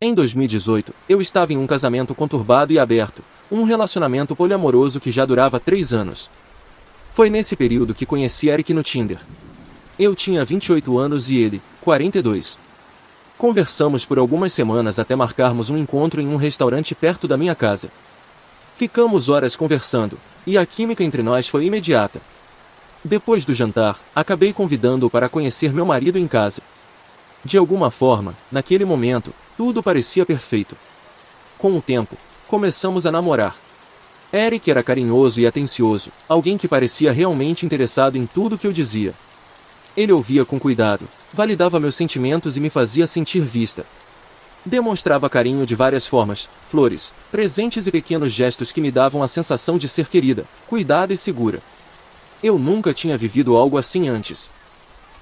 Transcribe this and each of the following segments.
Em 2018, eu estava em um casamento conturbado e aberto, um relacionamento poliamoroso que já durava 3 anos. Foi nesse período que conheci Eric no Tinder. Eu tinha 28 anos e ele, 42. Conversamos por algumas semanas até marcarmos um encontro em um restaurante perto da minha casa. Ficamos horas conversando, e a química entre nós foi imediata. Depois do jantar, acabei convidando-o para conhecer meu marido em casa. De alguma forma, naquele momento, tudo parecia perfeito. Com o tempo, começamos a namorar. Eric era carinhoso e atencioso, alguém que parecia realmente interessado em tudo que eu dizia. Ele ouvia com cuidado, validava meus sentimentos e me fazia sentir vista. Demonstrava carinho de várias formas, flores, presentes e pequenos gestos que me davam a sensação de ser querida, cuidada e segura. Eu nunca tinha vivido algo assim antes.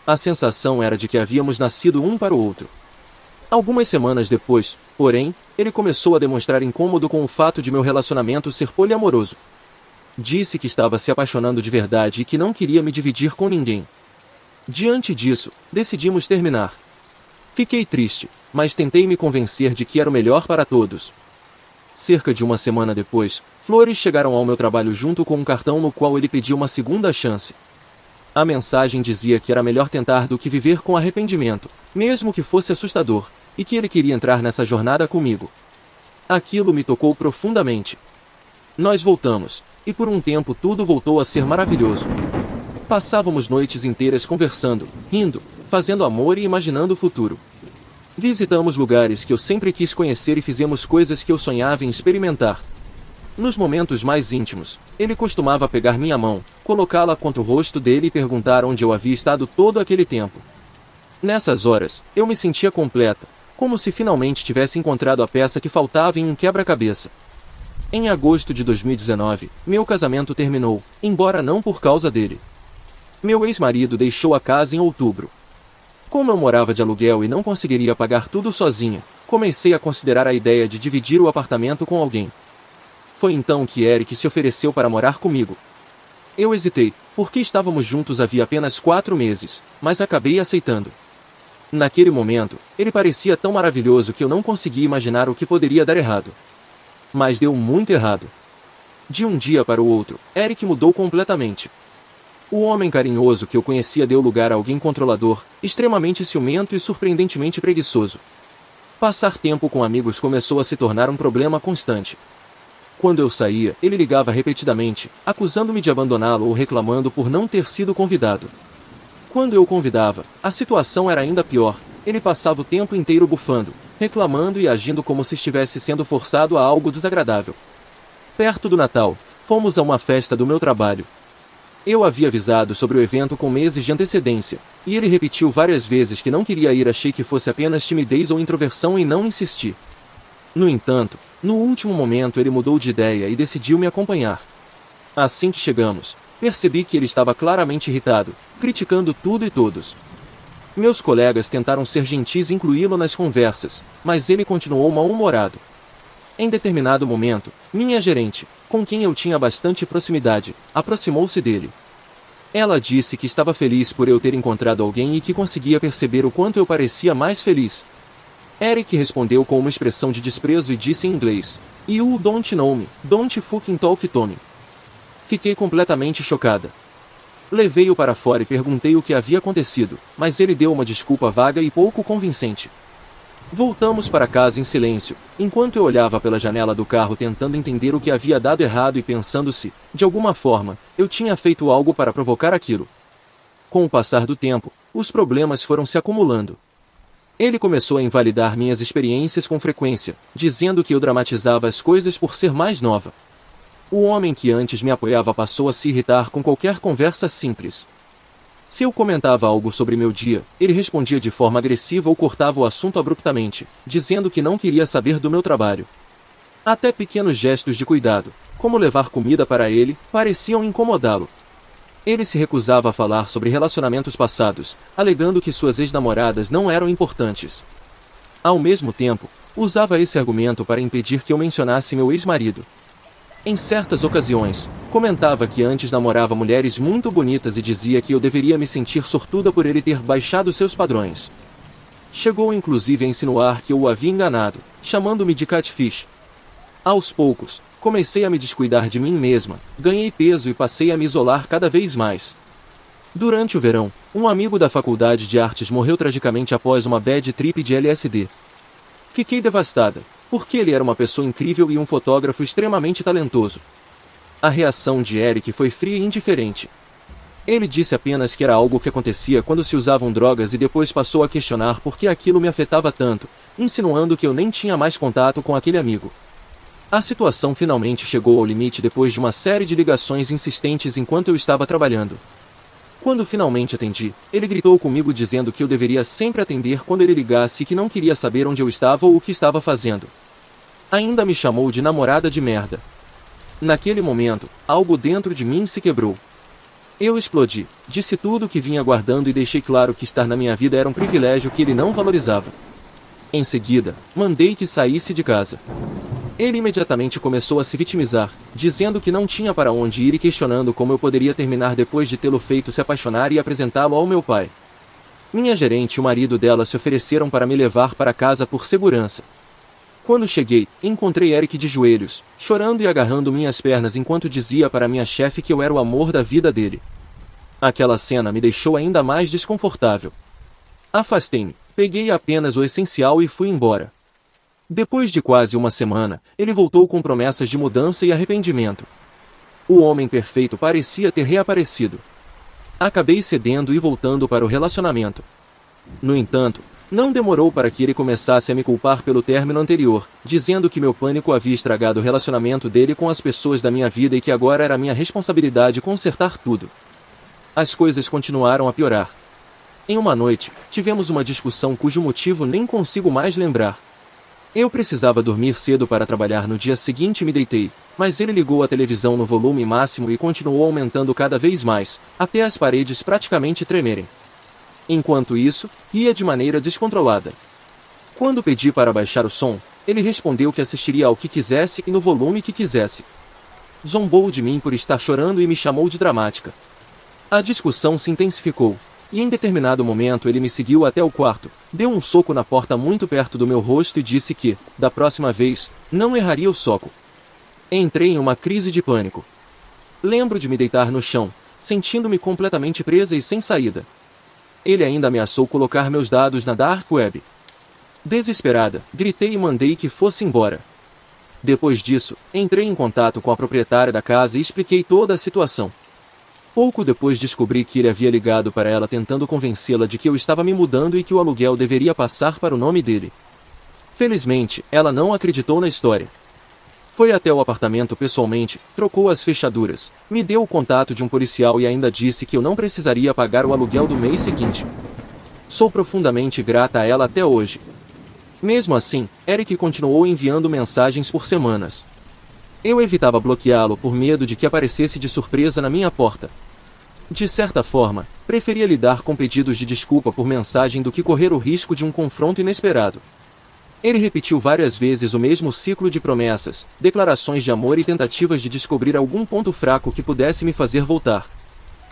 A sensação era de que havíamos nascido um para o outro. Algumas semanas depois, porém, ele começou a demonstrar incômodo com o fato de meu relacionamento ser poliamoroso. Disse que estava se apaixonando de verdade e que não queria me dividir com ninguém. Diante disso, decidimos terminar. Fiquei triste, mas tentei me convencer de que era o melhor para todos. Cerca de uma semana depois, flores chegaram ao meu trabalho junto com um cartão no qual ele pediu uma segunda chance. A mensagem dizia que era melhor tentar do que viver com arrependimento, mesmo que fosse assustador, e que ele queria entrar nessa jornada comigo. Aquilo me tocou profundamente. Nós voltamos, e por um tempo tudo voltou a ser maravilhoso. Passávamos noites inteiras conversando, rindo, fazendo amor e imaginando o futuro. Visitamos lugares que eu sempre quis conhecer e fizemos coisas que eu sonhava em experimentar. Nos momentos mais íntimos, ele costumava pegar minha mão, colocá-la contra o rosto dele e perguntar onde eu havia estado todo aquele tempo. Nessas horas, eu me sentia completa, como se finalmente tivesse encontrado a peça que faltava em um quebra-cabeça. Em agosto de 2019, meu casamento terminou, embora não por causa dele. Meu ex-marido deixou a casa em outubro. Como eu morava de aluguel e não conseguiria pagar tudo sozinha, comecei a considerar a ideia de dividir o apartamento com alguém. Foi então que Eric se ofereceu para morar comigo. Eu hesitei, porque estávamos juntos havia apenas 4 meses, mas acabei aceitando. Naquele momento, ele parecia tão maravilhoso que eu não conseguia imaginar o que poderia dar errado. Mas deu muito errado. De um dia para o outro, Eric mudou completamente. O homem carinhoso que eu conhecia deu lugar a alguém controlador, extremamente ciumento e surpreendentemente preguiçoso. Passar tempo com amigos começou a se tornar um problema constante. Quando eu saía, ele ligava repetidamente, acusando-me de abandoná-lo ou reclamando por não ter sido convidado. Quando eu o convidava, a situação era ainda pior. Ele passava o tempo inteiro bufando, reclamando e agindo como se estivesse sendo forçado a algo desagradável. Perto do Natal, fomos a uma festa do meu trabalho. Eu havia avisado sobre o evento com meses de antecedência, e ele repetiu várias vezes que não queria ir. Achei que fosse apenas timidez ou introversão e não insisti. No entanto, no último momento ele mudou de ideia e decidiu me acompanhar. Assim que chegamos, percebi que ele estava claramente irritado, criticando tudo e todos. Meus colegas tentaram ser gentis e incluí-lo nas conversas, mas ele continuou mal-humorado. Em determinado momento, minha gerente, com quem eu tinha bastante proximidade, aproximou-se dele. Ela disse que estava feliz por eu ter encontrado alguém e que conseguia perceber o quanto eu parecia mais feliz. Eric respondeu com uma expressão de desprezo e disse em inglês: "You don't know me, don't fucking talk to me." Fiquei completamente chocada. Levei-o para fora e perguntei o que havia acontecido, mas ele deu uma desculpa vaga e pouco convincente. Voltamos para casa em silêncio, enquanto eu olhava pela janela do carro tentando entender o que havia dado errado e pensando se, de alguma forma, eu tinha feito algo para provocar aquilo. Com o passar do tempo, os problemas foram se acumulando. Ele começou a invalidar minhas experiências com frequência, dizendo que eu dramatizava as coisas por ser mais nova. O homem que antes me apoiava passou a se irritar com qualquer conversa simples. Se eu comentava algo sobre meu dia, ele respondia de forma agressiva ou cortava o assunto abruptamente, dizendo que não queria saber do meu trabalho. Até pequenos gestos de cuidado, como levar comida para ele, pareciam incomodá-lo. Ele se recusava a falar sobre relacionamentos passados, alegando que suas ex-namoradas não eram importantes. Ao mesmo tempo, usava esse argumento para impedir que eu mencionasse meu ex-marido. Em certas ocasiões, comentava que antes namorava mulheres muito bonitas e dizia que eu deveria me sentir sortuda por ele ter baixado seus padrões. Chegou inclusive a insinuar que eu o havia enganado, chamando-me de catfish. Aos poucos, comecei a me descuidar de mim mesma, ganhei peso e passei a me isolar cada vez mais. Durante o verão, um amigo da faculdade de artes morreu tragicamente após uma bad trip de LSD. Fiquei devastada, porque ele era uma pessoa incrível e um fotógrafo extremamente talentoso. A reação de Eric foi fria e indiferente. Ele disse apenas que era algo que acontecia quando se usavam drogas e depois passou a questionar por que aquilo me afetava tanto, insinuando que eu nem tinha mais contato com aquele amigo. A situação finalmente chegou ao limite depois de uma série de ligações insistentes enquanto eu estava trabalhando. Quando finalmente atendi, ele gritou comigo dizendo que eu deveria sempre atender quando ele ligasse e que não queria saber onde eu estava ou o que estava fazendo. Ainda me chamou de namorada de merda. Naquele momento, algo dentro de mim se quebrou. Eu explodi, disse tudo o que vinha guardando e deixei claro que estar na minha vida era um privilégio que ele não valorizava. Em seguida, mandei que saísse de casa. Ele imediatamente começou a se vitimizar, dizendo que não tinha para onde ir e questionando como eu poderia terminar depois de tê-lo feito se apaixonar e apresentá-lo ao meu pai. Minha gerente e o marido dela se ofereceram para me levar para casa por segurança. Quando cheguei, encontrei Eric de joelhos, chorando e agarrando minhas pernas enquanto dizia para minha chefe que eu era o amor da vida dele. Aquela cena me deixou ainda mais desconfortável. Afastei-me, peguei apenas o essencial e fui embora. Depois de quase uma semana, ele voltou com promessas de mudança e arrependimento. O homem perfeito parecia ter reaparecido. Acabei cedendo e voltando para o relacionamento. No entanto, não demorou para que ele começasse a me culpar pelo término anterior, dizendo que meu pânico havia estragado o relacionamento dele com as pessoas da minha vida e que agora era minha responsabilidade consertar tudo. As coisas continuaram a piorar. Em uma noite, tivemos uma discussão cujo motivo nem consigo mais lembrar. Eu precisava dormir cedo para trabalhar no dia seguinte e me deitei, mas ele ligou a televisão no volume máximo e continuou aumentando cada vez mais, até as paredes praticamente tremerem. Enquanto isso, ria de maneira descontrolada. Quando pedi para baixar o som, ele respondeu que assistiria ao que quisesse e no volume que quisesse. Zombou de mim por estar chorando e me chamou de dramática. A discussão se intensificou, e em determinado momento ele me seguiu até o quarto, deu um soco na porta muito perto do meu rosto e disse que, da próxima vez, não erraria o soco. Entrei em uma crise de pânico. Lembro de me deitar no chão, sentindo-me completamente presa e sem saída. Ele ainda ameaçou colocar meus dados na Dark Web. Desesperada, gritei e mandei que fosse embora. Depois disso, entrei em contato com a proprietária da casa e expliquei toda a situação. Pouco depois descobri que ele havia ligado para ela tentando convencê-la de que eu estava me mudando e que o aluguel deveria passar para o nome dele. Felizmente, ela não acreditou na história. Foi até o apartamento pessoalmente, trocou as fechaduras, me deu o contato de um policial e ainda disse que eu não precisaria pagar o aluguel do mês seguinte. Sou profundamente grata a ela até hoje. Mesmo assim, Eric continuou enviando mensagens por semanas. Eu evitava bloqueá-lo por medo de que aparecesse de surpresa na minha porta. De certa forma, preferia lidar com pedidos de desculpa por mensagem do que correr o risco de um confronto inesperado. Ele repetiu várias vezes o mesmo ciclo de promessas, declarações de amor e tentativas de descobrir algum ponto fraco que pudesse me fazer voltar.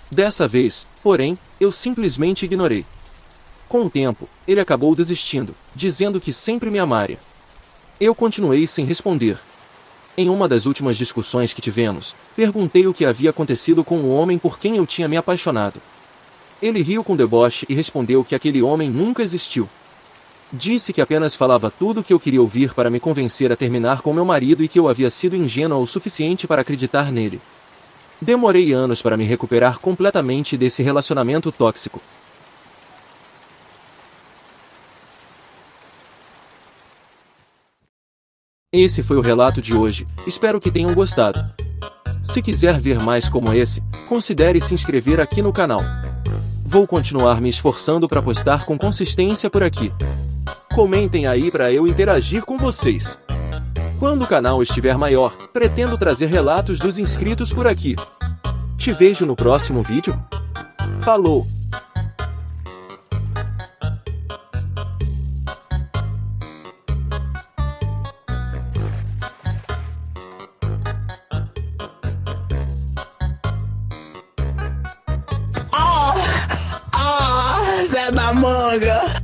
Dessa vez, porém, eu simplesmente ignorei. Com o tempo, ele acabou desistindo, dizendo que sempre me amaria. Eu continuei sem responder. Em uma das últimas discussões que tivemos, perguntei o que havia acontecido com o homem por quem eu tinha me apaixonado. Ele riu com deboche e respondeu que aquele homem nunca existiu. Disse que apenas falava tudo o que eu queria ouvir para me convencer a terminar com meu marido e que eu havia sido ingênua o suficiente para acreditar nele. Demorei anos para me recuperar completamente desse relacionamento tóxico. Esse foi o relato de hoje, espero que tenham gostado. Se quiser ver mais como esse, considere se inscrever aqui no canal. Vou continuar me esforçando para postar com consistência por aqui. Comentem aí para eu interagir com vocês. Quando o canal estiver maior, pretendo trazer relatos dos inscritos por aqui. Te vejo no próximo vídeo. Falou! Zé da Manga.